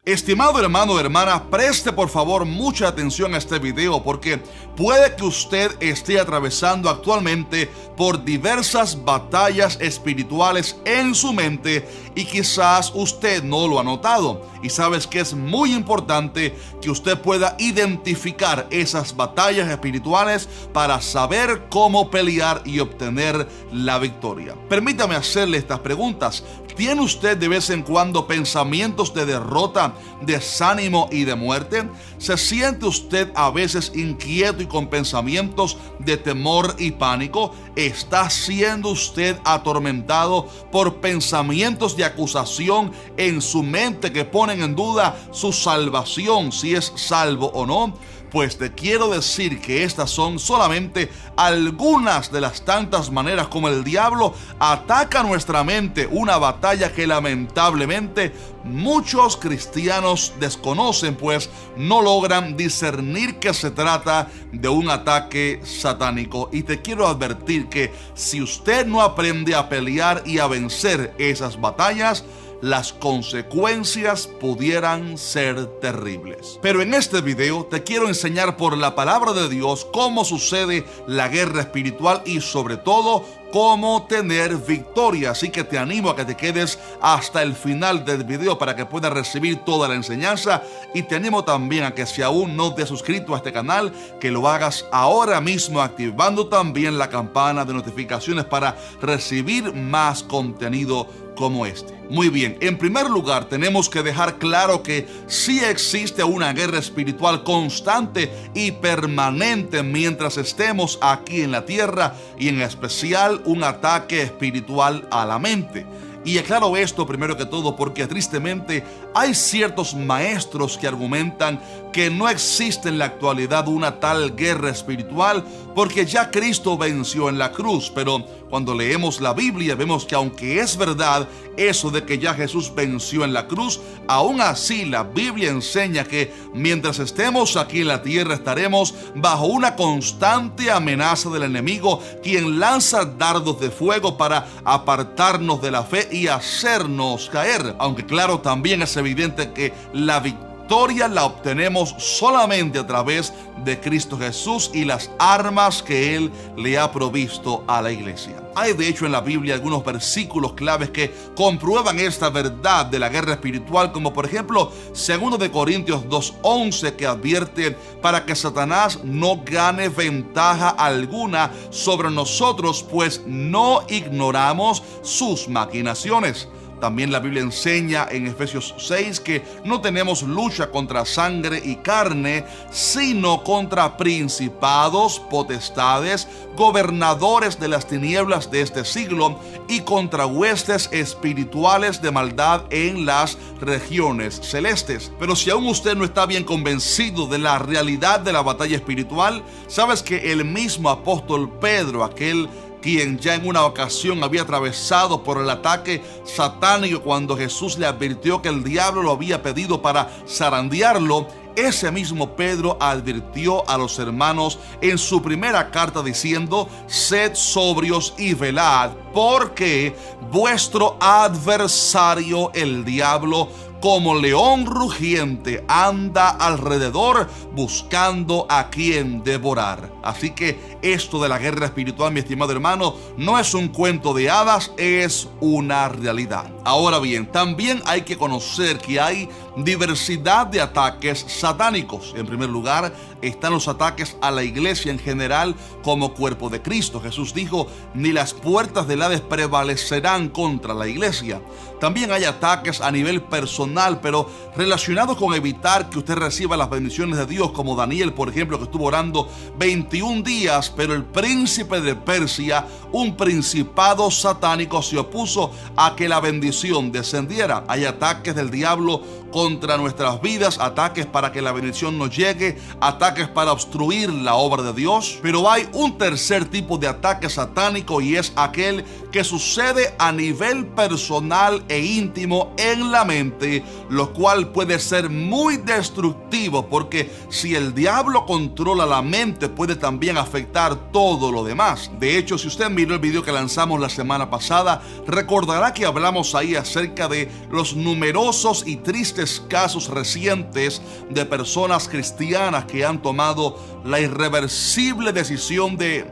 Estimado hermano o hermana, preste por favor mucha atención a este video porque puede que usted esté atravesando actualmente por diversas batallas espirituales en su mente y quizás usted no lo ha notado. Y sabes que es muy importante que usted pueda identificar esas batallas espirituales para saber cómo pelear y obtener la victoria. Permítame hacerle estas preguntas. ¿Tiene usted de vez en cuando pensamientos de derrota, desánimo y de muerte? ¿Se siente usted a veces inquieto y con pensamientos de temor y pánico? ¿Está siendo usted atormentado por pensamientos de acusación en su mente que ponen en duda su salvación, si es salvo o no? Pues te quiero decir que estas son solamente algunas de las tantas maneras como el diablo ataca nuestra mente, una batalla que lamentablemente muchos cristianos desconocen, pues no logran discernir que se trata de un ataque satánico. Y te quiero advertir que si usted no aprende a pelear y a vencer esas batallas, las consecuencias pudieran ser terribles. Pero en este video te quiero enseñar por la palabra de Dios cómo sucede la guerra espiritual y sobre todo cómo tener victoria. Así que te animo a que te quedes hasta el final del video para que puedas recibir toda la enseñanza, y te animo también a que si aún no te has suscrito a este canal, que lo hagas ahora mismo activando también la campana de notificaciones para recibir más contenido como este. Muy bien, en primer lugar tenemos que dejar claro que sí existe una guerra espiritual constante y permanente mientras estemos aquí en la tierra, y en especial un ataque espiritual a la mente. Y aclaro esto primero que todo porque tristemente hay ciertos maestros que argumentan que no existe en la actualidad una tal guerra espiritual porque ya Cristo venció en la cruz. Pero cuando leemos la Biblia vemos que aunque es verdad eso de que ya Jesús venció en la cruz, aún así la Biblia enseña que mientras estemos aquí en la tierra estaremos bajo una constante amenaza del enemigo, quien lanza dardos de fuego para apartarnos de la fe y hacernos caer. Aunque claro, también es evidente que la victoria la obtenemos solamente a través de Cristo Jesús y las armas que Él le ha provisto a la iglesia. Hay de hecho en la Biblia algunos versículos claves que comprueban esta verdad de la guerra espiritual, como por ejemplo 2 Corintios 2:11, que advierte para que Satanás no gane ventaja alguna sobre nosotros, pues no ignoramos sus maquinaciones. También la Biblia enseña en Efesios 6 que no tenemos lucha contra sangre y carne, sino contra principados, potestades, gobernadores de las tinieblas de este siglo y contra huestes espirituales de maldad en las regiones celestes. Pero si aún usted no está bien convencido de la realidad de la batalla espiritual, sabes que el mismo apóstol Pedro, aquel quien ya en una ocasión había atravesado por el ataque satánico cuando Jesús le advirtió que el diablo lo había pedido para zarandearlo, ese mismo Pedro advirtió a los hermanos en su primera carta diciendo: sed sobrios y velad, porque vuestro adversario el diablo, como león rugiente, anda alrededor buscando a quien devorar. Así que esto de la guerra espiritual, mi estimado hermano, no es un cuento de hadas, es una realidad. Ahora bien, también hay que conocer que hay diversidad de ataques satánicos. En primer lugar, están los ataques a la iglesia en general como cuerpo de Cristo. Jesús dijo: ni las puertas del Hades prevalecerán contra la iglesia. También hay ataques a nivel personal, pero relacionados con evitar que usted reciba las bendiciones de Dios, como Daniel, por ejemplo, que estuvo orando 21 días, pero el príncipe de Persia, un principado satánico, se opuso a que la bendición descendiera. Hay ataques del diablo contra nuestras vidas, ataques para que la bendición no llegue, ataques para obstruir la obra de Dios. Pero hay un tercer tipo de ataque satánico, y es aquel que sucede a nivel personal e íntimo en la mente, lo cual puede ser muy destructivo, porque si el diablo controla la mente, puede también afectar todo lo demás. De hecho, si usted miró el video que lanzamos la semana pasada, recordará que hablamos ahí acerca de los numerosos y tristes tristes casos recientes de personas cristianas que han tomado la irreversible decisión de,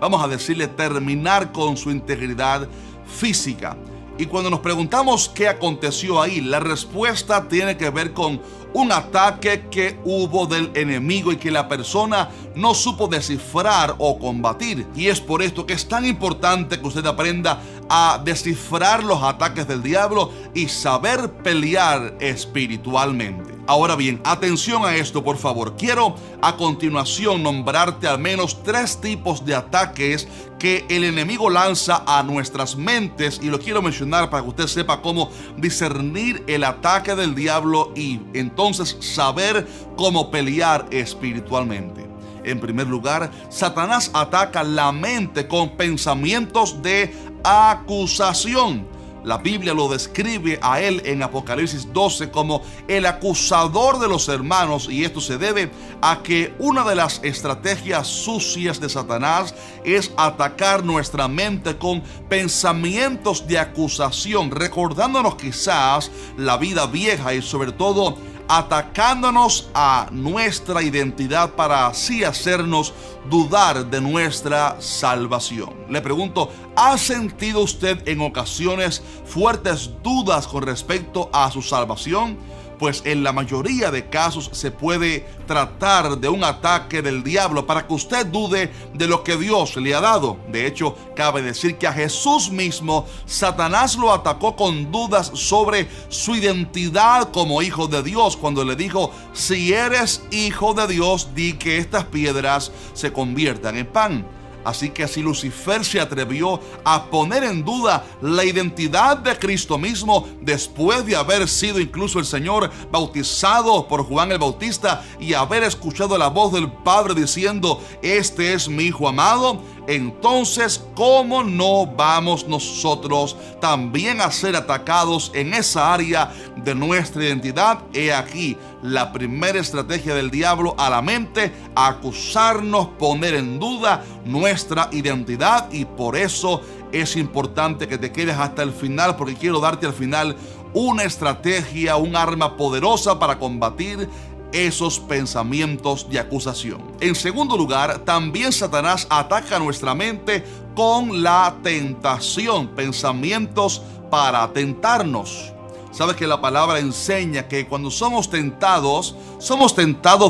vamos a decirle, terminar con su integridad física. Y cuando nos preguntamos qué aconteció ahí, la respuesta tiene que ver con un ataque que hubo del enemigo y que la persona no supo descifrar o combatir. Y es por esto que es tan importante que usted aprenda a descifrar los ataques del diablo y saber pelear espiritualmente. Ahora bien, atención a esto, por favor. Quiero a continuación nombrarte al menos 3 tipos de ataques que el enemigo lanza a nuestras mentes, y lo quiero mencionar para que usted sepa cómo discernir el ataque del diablo y entonces saber cómo pelear espiritualmente. En primer lugar, Satanás ataca la mente con pensamientos de acusación. La Biblia lo describe a él en Apocalipsis 12 como el acusador de los hermanos, y esto se debe a que una de las estrategias sucias de Satanás es atacar nuestra mente con pensamientos de acusación, recordándonos quizás la vida vieja y sobre todo atacándonos a nuestra identidad para así hacernos dudar de nuestra salvación. Le pregunto, ¿ha sentido usted en ocasiones fuertes dudas con respecto a su salvación? Pues en la mayoría de casos se puede tratar de un ataque del diablo para que usted dude de lo que Dios le ha dado. De hecho, cabe decir que a Jesús mismo Satanás lo atacó con dudas sobre su identidad como hijo de Dios, cuando le dijo: si eres hijo de Dios, di que estas piedras se conviertan en pan. Así que si Lucifer se atrevió a poner en duda la identidad de Cristo mismo después de haber sido incluso el Señor bautizado por Juan el Bautista y haber escuchado la voz del Padre diciendo: este es mi Hijo amado, entonces ¿cómo no vamos nosotros también a ser atacados en esa área de nuestra identidad? He aquí la primera estrategia del diablo a la mente: acusarnos, poner en duda nuestra identidad. Y por eso es importante que te quedes hasta el final, porque quiero darte al final una estrategia, un arma poderosa para combatir esos pensamientos de acusación. En segundo lugar, también Satanás ataca nuestra mente con la tentación, pensamientos para tentarnos. Sabes que la palabra enseña que cuando somos tentados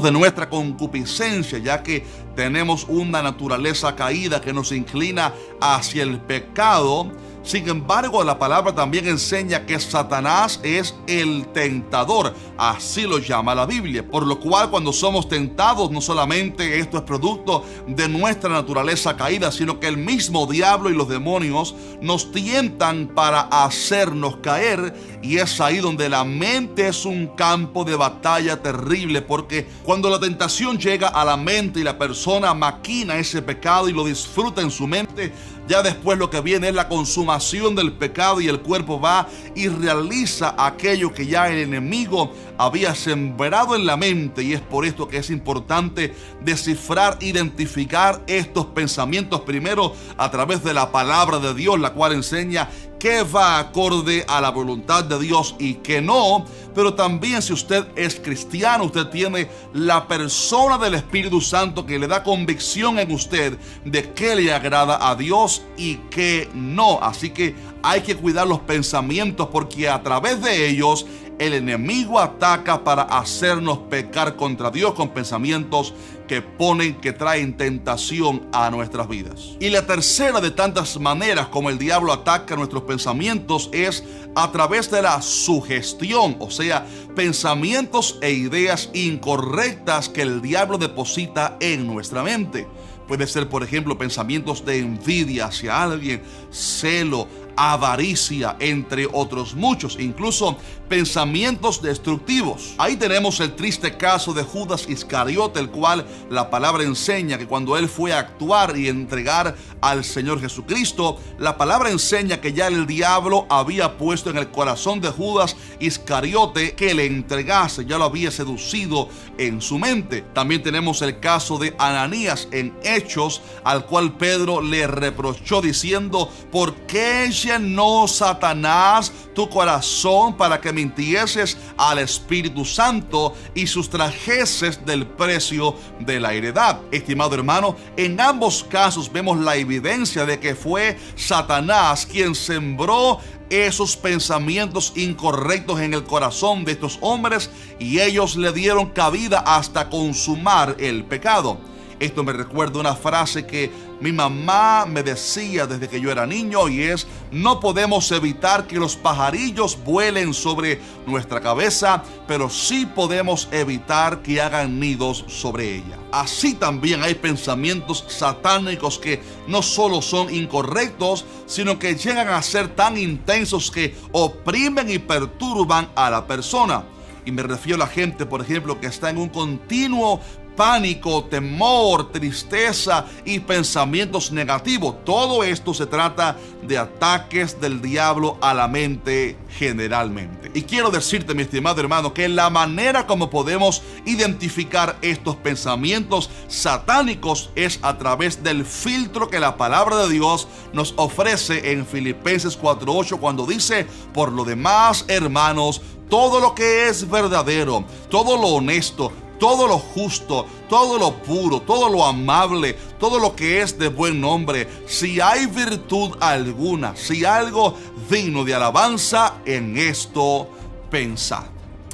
de nuestra concupiscencia, ya que tenemos una naturaleza caída que nos inclina hacia el pecado. Sin embargo, la palabra también enseña que Satanás es el tentador, así lo llama la Biblia, por lo cual cuando somos tentados, no solamente esto es producto de nuestra naturaleza caída, sino que el mismo diablo y los demonios nos tientan para hacernos caer, y es ahí donde la mente es un campo de batalla terrible, porque cuando la tentación llega a la mente y la persona maquina ese pecado y lo disfruta en su mente, ya después lo que viene es la consumación del pecado, y el cuerpo va y realiza aquello que ya el enemigo había sembrado en la mente. Y es por esto que es importante descifrar, identificar estos pensamientos primero a través de la palabra de Dios, la cual enseña qué va acorde a la voluntad de Dios y qué no. Pero también, si usted es cristiano, usted tiene la persona del Espíritu Santo que le da convicción en usted de qué le agrada a Dios y qué no. Así que hay que cuidar los pensamientos, porque a través de ellos el enemigo ataca para hacernos pecar contra Dios con pensamientos que traen tentación a nuestras vidas. Y la tercera de tantas maneras como el diablo ataca nuestros pensamientos es a través de la sugestión, o sea, pensamientos e ideas incorrectas que el diablo deposita en nuestra mente. Puede ser, por ejemplo, pensamientos de envidia hacia alguien, celo, avaricia, entre otros muchos, incluso pensamientos destructivos. Ahí tenemos el triste caso de Judas Iscariote, el cual la palabra enseña que cuando él fue a actuar y entregar al Señor Jesucristo, la palabra enseña que ya el diablo había puesto en el corazón de Judas Iscariote que le entregase, ya lo había seducido en su mente. También tenemos el caso de Ananías en Hechos, al cual Pedro le reprochó diciendo: ¿por qué llenó Satanás tu corazón para que mintieses al Espíritu Santo y sustrajeses del precio de la heredad? Estimado hermano, en ambos casos vemos la evidencia de que fue Satanás quien sembró esos pensamientos incorrectos en el corazón de estos hombres, y ellos le dieron cabida hasta consumar el pecado. Esto me recuerda una frase que mi mamá me decía desde que yo era niño, y es: no podemos evitar que los pajarillos vuelen sobre nuestra cabeza, pero sí podemos evitar que hagan nidos sobre ella. Así también hay pensamientos satánicos que no solo son incorrectos, sino que llegan a ser tan intensos que oprimen y perturban a la persona. Y me refiero a la gente, por ejemplo, que está en un continuo pánico, temor, tristeza y pensamientos negativos. Todo esto se trata de ataques del diablo a la mente generalmente. Y quiero decirte, mi estimado hermano, que la manera como podemos identificar estos pensamientos satánicos es a través del filtro que la palabra de Dios nos ofrece en Filipenses 4:8, cuando dice: por lo demás, hermanos, todo lo que es verdadero, todo lo honesto, todo lo justo, todo lo puro, todo lo amable, todo lo que es de buen nombre, si hay virtud alguna, si algo digno de alabanza, en esto pensad.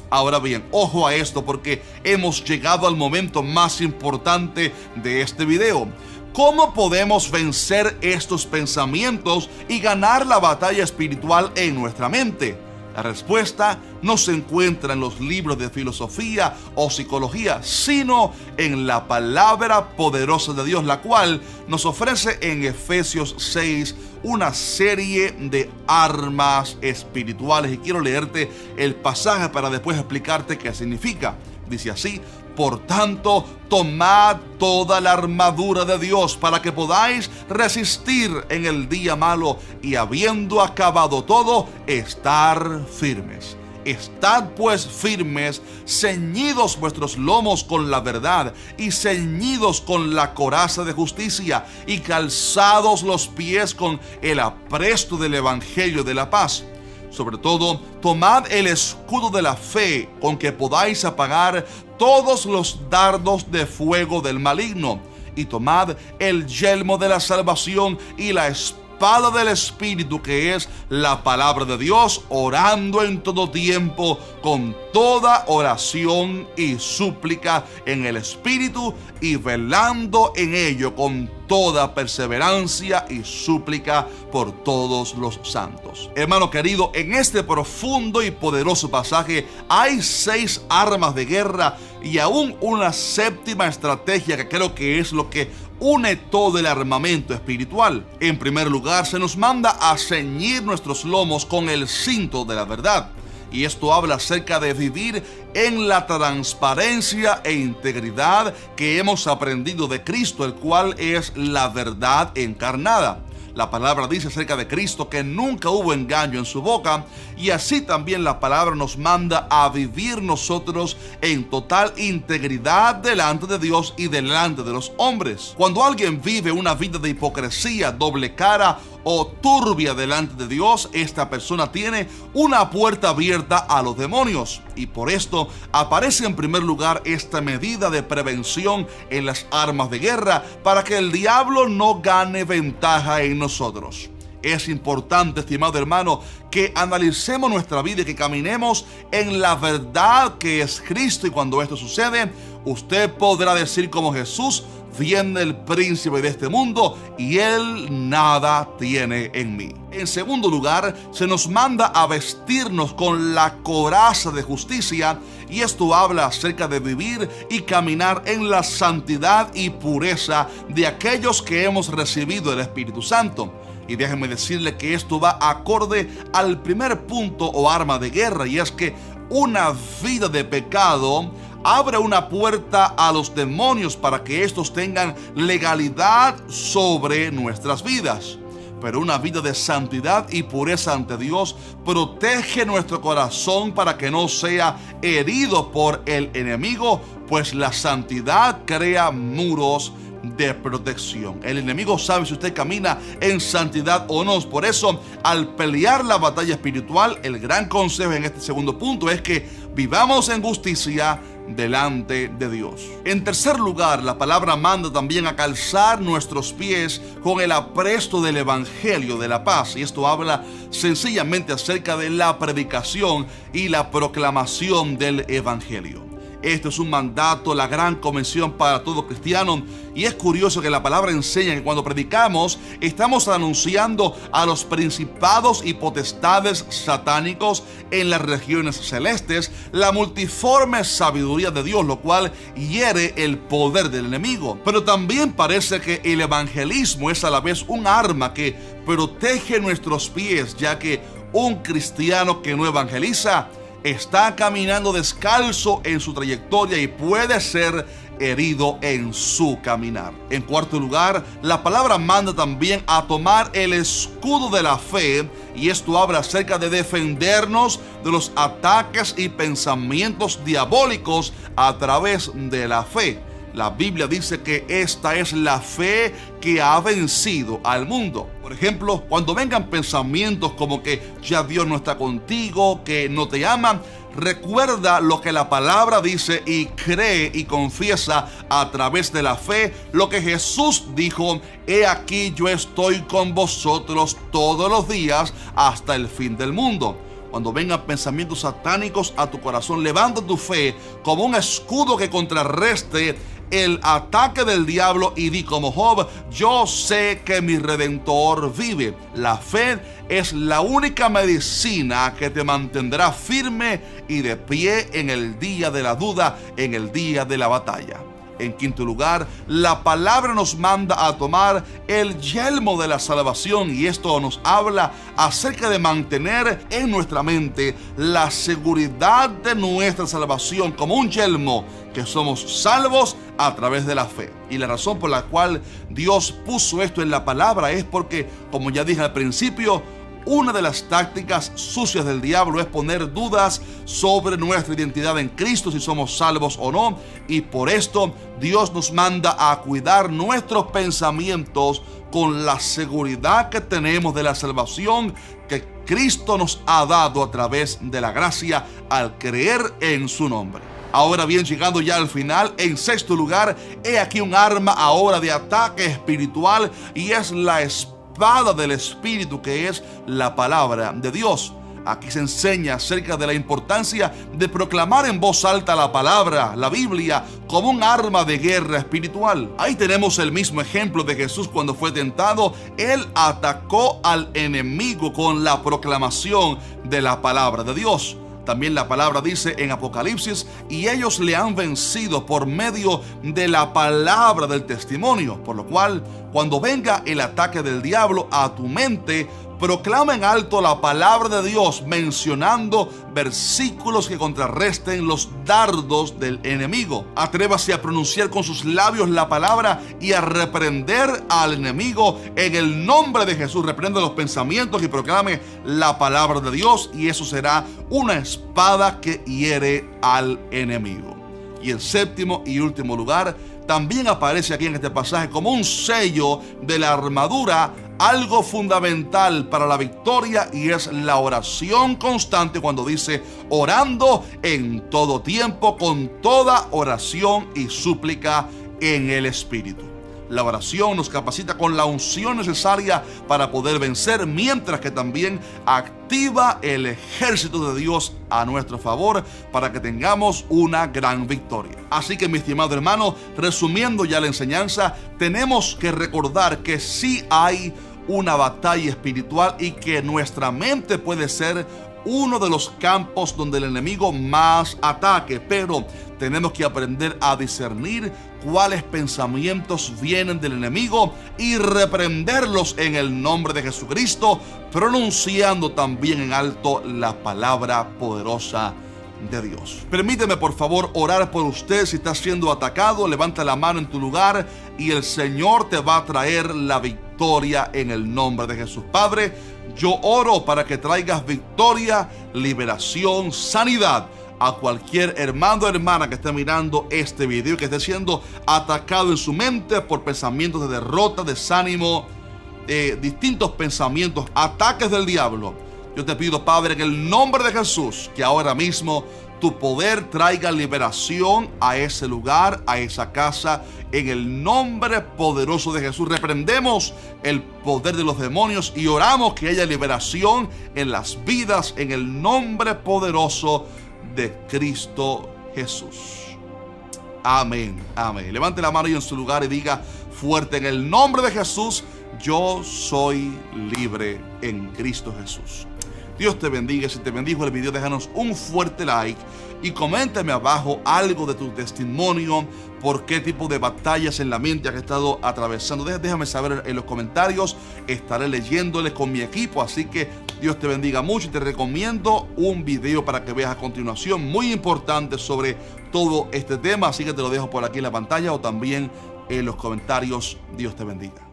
Ahora bien, ojo a esto, porque hemos llegado al momento más importante de este video. ¿Cómo podemos vencer estos pensamientos y ganar la batalla espiritual en nuestra mente? La respuesta no se encuentra en los libros de filosofía o psicología, sino en la palabra poderosa de Dios, la cual nos ofrece en Efesios 6 una serie de armas espirituales. Y quiero leerte el pasaje para después explicarte qué significa. Dice así: por tanto, tomad toda la armadura de Dios para que podáis resistir en el día malo, y habiendo acabado todo, estar firmes. Estad pues firmes, ceñidos vuestros lomos con la verdad, y ceñidos con la coraza de justicia, y calzados los pies con el apresto del evangelio de la paz. Sobre todo, tomad el escudo de la fe, con que podáis apagar todos los dardos de fuego del maligno, y tomad el yelmo de la salvación y la espada del Espíritu, que es la palabra de Dios, orando en todo tiempo con toda oración y súplica en el Espíritu, y velando en ello con toda perseverancia y súplica por todos los santos. Hermano querido, en este profundo y poderoso pasaje hay 6 armas de guerra y aún una séptima estrategia que creo que es lo que une todo el armamento espiritual. En primer lugar, se nos manda a ceñir nuestros lomos con el cinto de la verdad. Y esto habla acerca de vivir en la transparencia e integridad que hemos aprendido de Cristo, el cual es la verdad encarnada. La palabra dice acerca de Cristo que nunca hubo engaño en su boca, y así también la palabra nos manda a vivir nosotros en total integridad delante de Dios y delante de los hombres. Cuando alguien vive una vida de hipocresía, doble cara o turbia delante de Dios, esta persona tiene una puerta abierta a los demonios, y por esto aparece en primer lugar esta medida de prevención en las armas de guerra para que el diablo no gane ventaja en nosotros. Es importante, estimado hermano, que analicemos nuestra vida y que caminemos en la verdad que es Cristo, y cuando esto sucede, usted podrá decir como Jesús: viene el príncipe de este mundo y él nada tiene en mí. En segundo lugar, se nos manda a vestirnos con la coraza de justicia, y esto habla acerca de vivir y caminar en la santidad y pureza de aquellos que hemos recibido el Espíritu Santo. Y déjenme decirle que esto va acorde al primer punto o arma de guerra, y es que una vida de pecado abre una puerta a los demonios para que estos tengan legalidad sobre nuestras vidas. Pero una vida de santidad y pureza ante Dios protege nuestro corazón para que no sea herido por el enemigo, pues la santidad crea muros de protección. El enemigo sabe si usted camina en santidad o no. Por eso, al pelear la batalla espiritual, el gran consejo en este segundo punto es que vivamos en justicia delante de Dios. En tercer lugar, la palabra manda también a calzar nuestros pies con el apresto del Evangelio de la paz. Y esto habla sencillamente acerca de la predicación y la proclamación del Evangelio. Esto es un mandato, la gran convención para todo cristiano. Y es curioso que la palabra enseña que cuando predicamos, estamos anunciando a los principados y potestades satánicos en las regiones celestes la multiforme sabiduría de Dios, lo cual hiere el poder del enemigo. Pero también parece que el evangelismo es a la vez un arma que protege nuestros pies, ya que un cristiano que no evangeliza está caminando descalzo en su trayectoria y puede ser herido en su caminar. En cuarto lugar, la palabra manda también a tomar el escudo de la fe, y esto habla acerca de defendernos de los ataques y pensamientos diabólicos a través de la fe. La Biblia dice que esta es la fe que ha vencido al mundo. Por ejemplo, cuando vengan pensamientos como que ya Dios no está contigo, que no te ama, recuerda lo que la palabra dice y cree y confiesa a través de la fe lo que Jesús dijo: he aquí yo estoy con vosotros todos los días hasta el fin del mundo. Cuando vengan pensamientos satánicos a tu corazón, levanta tu fe como un escudo que contrarreste el ataque del diablo y di como Job: yo sé que mi Redentor vive. La fe es la única medicina que te mantendrá firme y de pie en el día de la duda, en el día de la batalla. En quinto lugar, la palabra nos manda a tomar el yelmo de la salvación, y esto nos habla acerca de mantener en nuestra mente la seguridad de nuestra salvación como un yelmo, que somos salvos a través de la fe. Y la razón por la cual Dios puso esto en la palabra es porque, como ya dije al principio, una de las tácticas sucias del diablo es poner dudas sobre nuestra identidad en Cristo, si somos salvos o no. Y por esto Dios nos manda a cuidar nuestros pensamientos con la seguridad que tenemos de la salvación que Cristo nos ha dado a través de la gracia al creer en su nombre. Ahora bien, llegando ya al final, en sexto lugar, he aquí un arma ahora de ataque espiritual, y es la espada del Espíritu, que es la palabra de Dios. Aquí se enseña acerca de la importancia de proclamar en voz alta la palabra, la Biblia, como un arma de guerra espiritual. Ahí tenemos el mismo ejemplo de Jesús cuando fue tentado. Él atacó al enemigo con la proclamación de la palabra de Dios. También la palabra dice en Apocalipsis: y ellos le han vencido por medio de la palabra del testimonio. Por lo cual, cuando venga el ataque del diablo a tu mente, proclama en alto la palabra de Dios, mencionando versículos que contrarresten los dardos del enemigo. Atrévase a pronunciar con sus labios la palabra y a reprender al enemigo en el nombre de Jesús. Reprende los pensamientos y proclame la palabra de Dios, y eso será una espada que hiere al enemigo. Y en séptimo y último lugar, también aparece aquí en este pasaje como un sello de la armadura algo fundamental para la victoria, y es la oración constante, cuando dice: orando en todo tiempo con toda oración y súplica en el Espíritu. La oración nos capacita con la unción necesaria para poder vencer, mientras que también activa el ejército de Dios a nuestro favor para que tengamos una gran victoria. Así que, mi estimado hermano, resumiendo ya la enseñanza, tenemos que recordar que sí hay una batalla espiritual y que nuestra mente puede ser uno de los campos donde el enemigo más ataque, pero tenemos que aprender a discernir cuáles pensamientos vienen del enemigo y reprenderlos en el nombre de Jesucristo, pronunciando también en alto la palabra poderosa de Dios. Permíteme, por favor, orar por usted. Si está siendo atacado, levanta la mano en tu lugar y el Señor te va a traer la victoria en el nombre de Jesús. Padre, yo oro para que traigas victoria, liberación, sanidad a cualquier hermano o hermana que esté mirando este video y que esté siendo atacado en su mente por pensamientos de derrota, desánimo, distintos pensamientos, ataques del diablo. Yo te pido, Padre, en el nombre de Jesús, que ahora mismo tu poder traiga liberación a ese lugar, a esa casa. En el nombre poderoso de Jesús reprendemos el poder de los demonios y oramos que haya liberación en las vidas en el nombre poderoso de Cristo Jesús. Amén, amén. Levante la mano y en su lugar y diga fuerte: en el nombre de Jesús, yo soy libre en Cristo Jesús. Dios te bendiga. Si te bendijo el video, déjanos un fuerte like y coméntame abajo algo de tu testimonio, por qué tipo de batallas en la mente has estado atravesando. Déjame saber en los comentarios, estaré leyéndole con mi equipo. Así que Dios te bendiga mucho y te recomiendo un video para que veas a continuación, muy importante sobre todo este tema. Así que te lo dejo por aquí en la pantalla o también en los comentarios. Dios te bendiga.